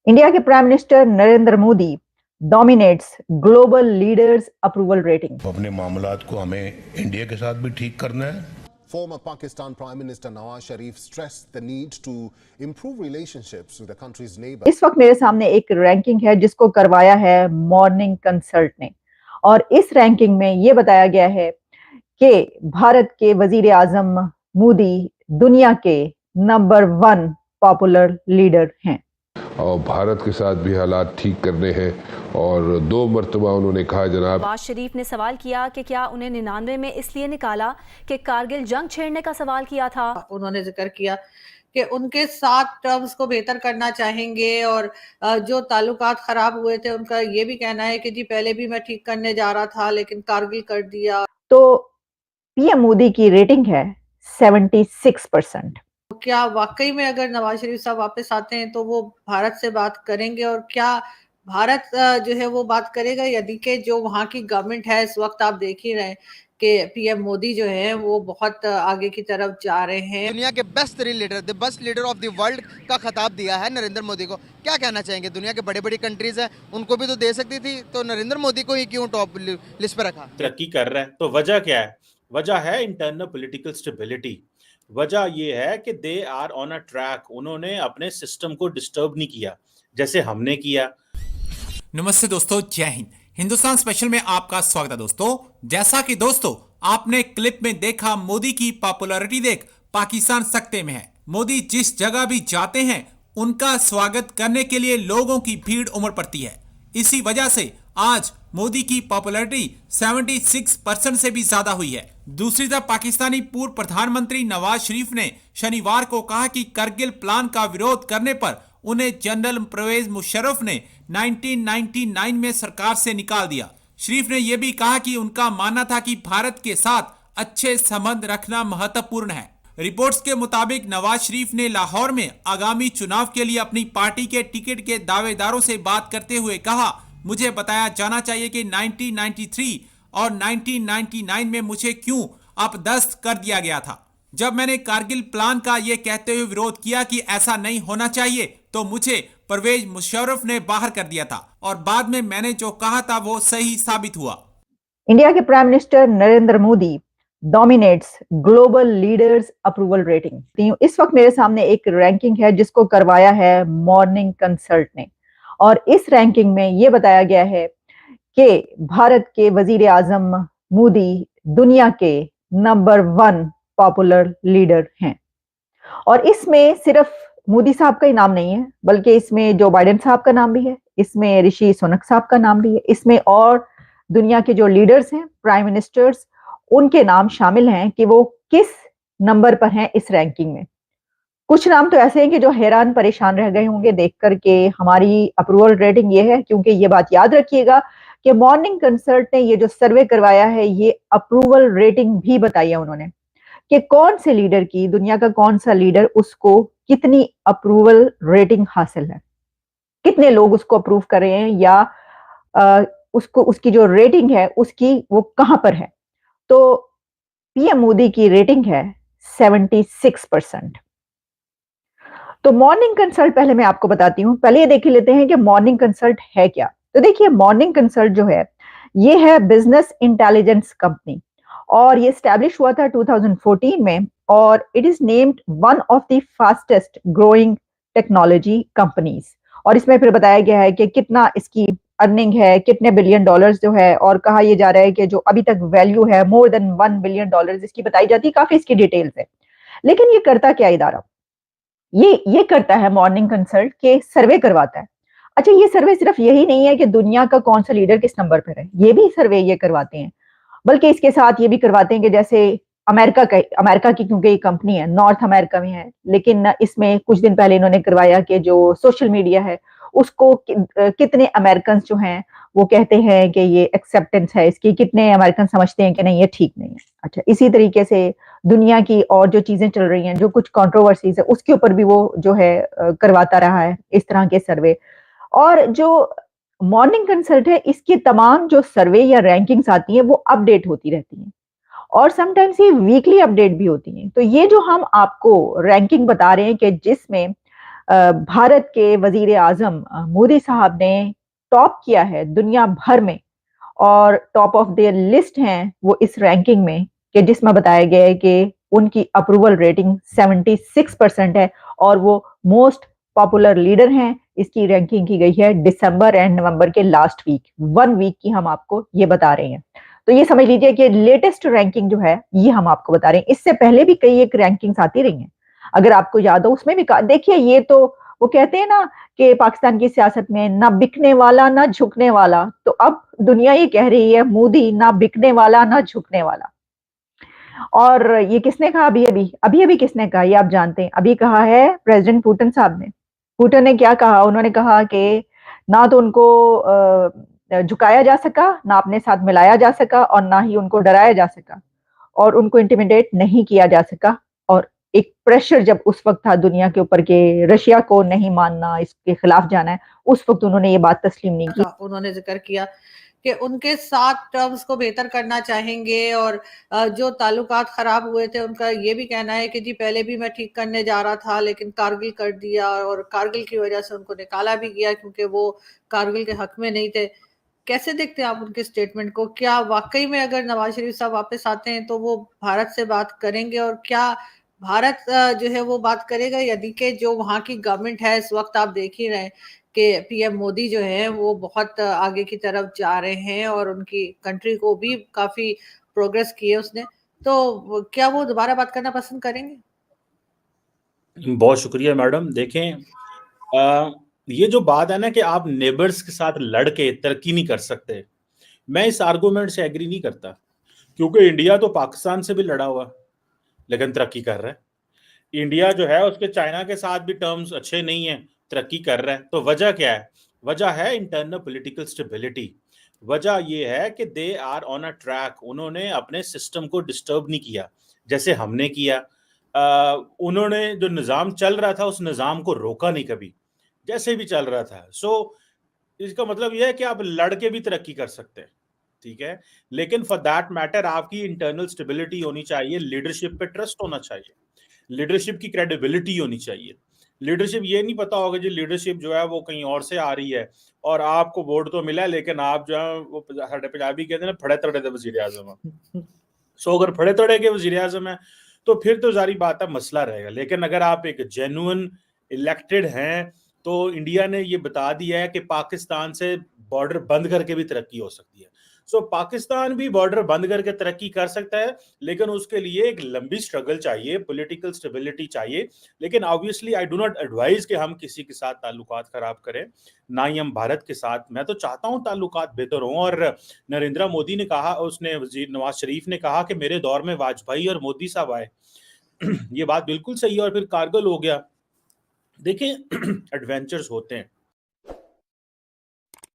India के prime minister Narendra Modi dominates global leaders approval rating. अपने मामलात को हमें इंडिया के साथ भी ठीक करना है। Former Pakistan Prime Minister Nawaz Sharif stressed the need to improve relationships with the country's neighbors. इस वक्त मेरे सामने एक रैंकिंग है जिसको करवाया है मॉर्निंग कंसल्ट ने, और इस रैंकिंग में ये बताया गया है कि भारत के वजीर आजम मोदी दुनिया के नंबर 1 पॉपुलर लीडर हैं। और भारत के साथ भी हालात ठीक करने हैं। और 2 मरतबा उन्होंने कहा, जनाब नवाज शरीफ ने सवाल किया कि क्या उन्हें 99 में इसलिए निकाला कि कारगिल जंग छेड़ने का सवाल किया था। उन्होंने जिक्र किया कि उनके साथ टर्म्स को बेहतर करना चाहेंगे और जो ताल्लुकात खराब हुए थे उनका ये भी कहना है कि जी पहले भी मैं ठीक करने जा रहा था लेकिन कारगिल कर दिया। तो पीएम मोदी की रेटिंग है 76%। क्या वाकई में अगर नवाज शरीफ साहब वापस आते हैं तो वो भारत से बात करेंगे, और क्या भारत जो है वो बात करेगा, यदि कि जो वहाँ की गवर्नमेंट है इस वक्त आप देख ही रहे हैं कि पीएम मोदी जो है वो बहुत आगे की तरफ जा रहे हैं। दुनिया के best leader, the best leader of the world का खिताब दिया है नरेंद्र मोदी को। क्या कहना चाहेंगे? दुनिया के बड़े बड़ी कंट्रीज हैं, उनको भी तो दे सकती थी, तो नरेंद्र मोदी को ही क्यों टॉप लिस्ट पे रखा? तरक्की कर रहा है तो वजह क्या है? वजह है इंटरनल पॉलिटिकल स्टेबिलिटी। वजह ये है कि they are on a track. उन्होंने अपने सिस्टम को डिस्टर्ब नहीं किया जैसे हमने किया। नमस्ते दोस्तों, जय हिंद। हिंदुस्तान स्पेशल में आपका स्वागत है दोस्तों। जैसा कि दोस्तों आपने क्लिप में देखा, मोदी की पॉपुलैरिटी देख पाकिस्तान सकते में है। मोदी जिस जगह भी जाते हैं उनका स्वागत करने के लिए लोगों की भीड़ उमड़ पड़ती है। इसी वजह से आज मोदी की पॉपुलैरिटी 76% से भी ज्यादा हुई है। दूसरी तरफ पाकिस्तानी पूर्व प्रधानमंत्री नवाज शरीफ ने शनिवार को कहा कि करगिल प्लान का विरोध करने पर उन्हें जनरल परवेज मुशर्रफ ने 1999 में सरकार से निकाल दिया। शरीफ ने यह भी कहा कि उनका मानना था कि भारत के साथ अच्छे संबंध रखना महत्वपूर्ण है। रिपोर्ट्स के मुताबिक नवाज शरीफ ने लाहौर में आगामी चुनाव के लिए अपनी पार्टी के टिकट के दावेदारों से बात करते हुए कहा, मुझे बताया जाना चाहिए कि 1993 और 1999 में मुझे क्यों अपदस्थ कर दिया गया था। जब मैंने कारगिल प्लान का ये कहते हुए विरोध किया कि ऐसा नहीं होना चाहिए तो मुझे परवेज मुशर्रफ ने बाहर कर दिया था, और बाद में मैंने जो कहा था वो सही साबित हुआ। इंडिया के prime minister Narendra Modi dominates global leaders approval rating. इस वक्त मेरे सामने एक रैंकिंग है जिसको करवाया है मॉर्निंग कंसल्ट ने, और इस रैंकिंग में यह बताया गया है कि भारत के वजीर आजम मोदी दुनिया के नंबर 1 पॉपुलर लीडर हैं। और इसमें सिर्फ मोदी साहब का ही नाम नहीं है, बल्कि इसमें जो बाइडेन साहब का नाम भी है, इसमें ऋषि सुनक साहब का नाम भी है, इसमें और दुनिया के जो लीडर्स हैं, प्राइम मिनिस्टर्स, उनके नाम शामिल हैं कि वो किस नंबर पर हैं इस रैंकिंग में। कुछ नाम तो ऐसे हैं कि जो हैरान परेशान रह गए होंगे देख करके हमारी अप्रूवल रेटिंग ये है, क्योंकि ये बात याद रखिएगा कि मॉर्निंग कंसल्ट ने ये जो सर्वे करवाया है ये अप्रूवल रेटिंग भी बताई है उन्होंने कि कौन से लीडर की, दुनिया का कौन सा लीडर, उसको कितनी अप्रूवल रेटिंग हासिल है, कितने लोग उसको अप्रूव कर रहे हैं, या उसको उसकी जो रेटिंग है उसकी वो कहां पर है। तो पीएम मोदी की रेटिंग है 76%। तो मॉर्निंग कंसल्ट पहले मैं आपको बताती हूं, पहले ये देख लेते हैं कि मॉर्निंग कंसल्ट है क्या। तो देखिए, मॉर्निंग कंसल्ट जो है ये है बिजनेस इंटेलिजेंस कंपनी, और ये स्टैब्लिश हुआ था 2014 में, और it is named one of the fastest growing technology companies. और इसमें फिर बताया गया है कि कितना इसकी अर्निंग है, कितने बिलियन डॉलर्स जो है, और कहा यह जा रहा है कि जो अभी तक वैल्यू है मोर देन $1 बिलियन इसकी बताई जाती है। काफी इसकी डिटेल्स है। लेकिन ये करता क्या इदारा? ये करता है मॉर्निंग कंसल्ट के सर्वे करवाता है। अच्छा, ये सर्वे सिर्फ यही नहीं है कि दुनिया का कौन सा लीडर किस नंबर पर है, ये भी सर्वे ये करवाते हैं, बल्कि इसके साथ ये भी करवाते हैं कि जैसे अमेरिका की क्योंकि ये कंपनी है, नॉर्थ अमेरिका में है, लेकिन इसमें कुछ दिन पहले इन्होंने करवाया कि जो सोशल मीडिया है उसको कितने अमेरिकन जो हैं वो कहते हैं कि ये एक्सेप्टेंस है इसकी, कितने अमेरिकन समझते हैं कि नहीं ये ठीक नहीं है। अच्छा, इसी तरीके से दुनिया की और जो चीजें चल रही हैं, जो कुछ कंट्रोवर्सीज है, उसके ऊपर भी वो जो है करवाता रहा है इस तरह के सर्वे। और जो मॉर्निंग कंसल्ट है, इसकी तमाम जो सर्वे या रैंकिंग्स आती हैं वो अपडेट होती रहती हैं, और समटाइम्स ये वीकली अपडेट भी होती हैं। तो ये जो हम आपको रैंकिंग बता रहे हैं कि जिसमें भारत के वजीर आजम मोदी साहब ने टॉप किया है दुनिया भर में, और टॉप ऑफ देयर लिस्ट हैं वो इस रैंकिंग में, कि जिसमें बताया गया है कि उनकी अप्रूवल रेटिंग 76% है और वो मोस्ट पॉपुलर लीडर हैं। इसकी रैंकिंग की गई है दिसंबर एंड नवंबर के लास्ट वीक, 1 वीक की हम आपको ये बता रहे हैं। तो ये समझ लीजिए कि लेटेस्ट रैंकिंग जो है ये हम आपको बता रहे हैं। इससे पहले भी कई एक रैंकिंग्स आती रही हैं, अगर आपको याद हो उसमें भी देखिए, ये तो वो कहते हैं ना कि पाकिस्तान की सियासत में ना बिकने वाला ना झुकने वाला, तो अब दुनिया ये कह रही है मोदी ना बिकने वाला ना झुकने वाला। और ये किसने कहा अभी किसने कहा, ये आप जानते हैं। अभी कहा है प्रेसिडेंट पुतिन साहब ने। पुतिन ने क्या कहा, उन्होंने कहा कि ना तो उनको झुकाया जा सका, ना अपने साथ मिलाया जा सका, और ना ही उनको डराया जा सका, और उनको इंटिमिडेट नहीं किया जा सका। और एक प्रेशर जब उस वक्त था दुनिया के ऊपर के रशिया को नहीं मानना, इसके खिलाफ जाना है, उस वक्त उन्होंने ये बात तस्लीम नहीं की। उन्होंने जिक्र किया कि उनके साथ टर्म्स को बेहतर करना चाहेंगे, और जो ताल्लुकात खराब हुए थे उनका ये भी कहना है कि जी पहले भी मैं ठीक करने जा रहा था लेकिन कारगिल कर दिया, और कारगिल की वजह से उनको निकाला भी गया क्योंकि वो कारगिल के हक में नहीं थे। कैसे देखते हैं आप उनके स्टेटमेंट को? क्या वाकई में अगर नवाज शरीफ साहब वापस आते हैं तो वो भारत से बात करेंगे, और क्या भारत जो है वो बात करेगा, यदि के जो वहाँ की गवर्नमेंट है इस वक्त आप देख ही रहे हैं कि पीएम मोदी जो है वो बहुत आगे की तरफ जा रहे हैं और उनकी कंट्री को भी काफी प्रोग्रेस की है उसने, तो क्या वो दोबारा बात करना पसंद करेंगे? बहुत शुक्रिया मैडम। देखें, ये जो बात है ना कि आप नेबर्स के साथ लड़ के तरक्की नहीं कर सकते, मैं इस आर्गुमेंट से एग्री नहीं करता, क्योंकि इंडिया तो पाकिस्तान से भी लड़ा हुआ लेकिन तरक्की कर रहा है। इंडिया जो है उसके चाइना के साथ भी टर्म्स अच्छे नहीं है, तरक्की कर रहा है। तो वजह क्या है? वजह है इंटरनल पॉलिटिकल स्टेबिलिटी। वजह ये है कि they are on a track, उन्होंने अपने सिस्टम को डिस्टर्ब नहीं किया जैसे हमने किया। उन्होंने जो निज़ाम चल रहा था उस निज़ाम को रोका नहीं कभी, जैसे भी चल रहा था। सो इसका मतलब यह है कि आप लड़के भी तरक्की कर सकते हैं, ठीक है, लेकिन फॉर दैट मैटर आपकी इंटरनल स्टेबिलिटी होनी चाहिए, लीडरशिप पे ट्रस्ट होना चाहिए, लीडरशिप की क्रेडिबिलिटी होनी चाहिए। लीडरशिप ये नहीं पता होगा जी लीडरशिप जो है वो कहीं और से आ रही है और आपको वोट तो मिला लेकिन आप जो है वो साढ़े पंजाबी कहते हैं ना फड़े तड़े वजीर आजम। सो अगर फड़े तड़े के वजीर आजम है तो फिर तो जारी बात है मसला रहेगा। लेकिन अगर आप एक जेन्युइन इलेक्टेड हैं तो इंडिया ने ये बता दिया है कि पाकिस्तान से बॉर्डर बंद करके भी तरक्की हो सकती है। सो पाकिस्तान भी बॉर्डर बंद करके तरक्की कर सकता है, लेकिन उसके लिए एक लंबी स्ट्रगल चाहिए, पॉलिटिकल स्टेबिलिटी चाहिए। लेकिन obviously I do not advise कि हम किसी के साथ ताल्लुकात खराब करें, ना ही हम भारत के साथ। मैं तो चाहता हूं ताल्लुकात बेहतर हों। और नरेंद्र मोदी ने कहा, उसने वजीर नवाज शरीफ ने कहा कि मेरे दौर में वाजपेयी और मोदी साहब आए। ये बात बिल्कुल सही है। और फिर कारगिल हो गया। देखिए एडवेंचर्स होते हैं,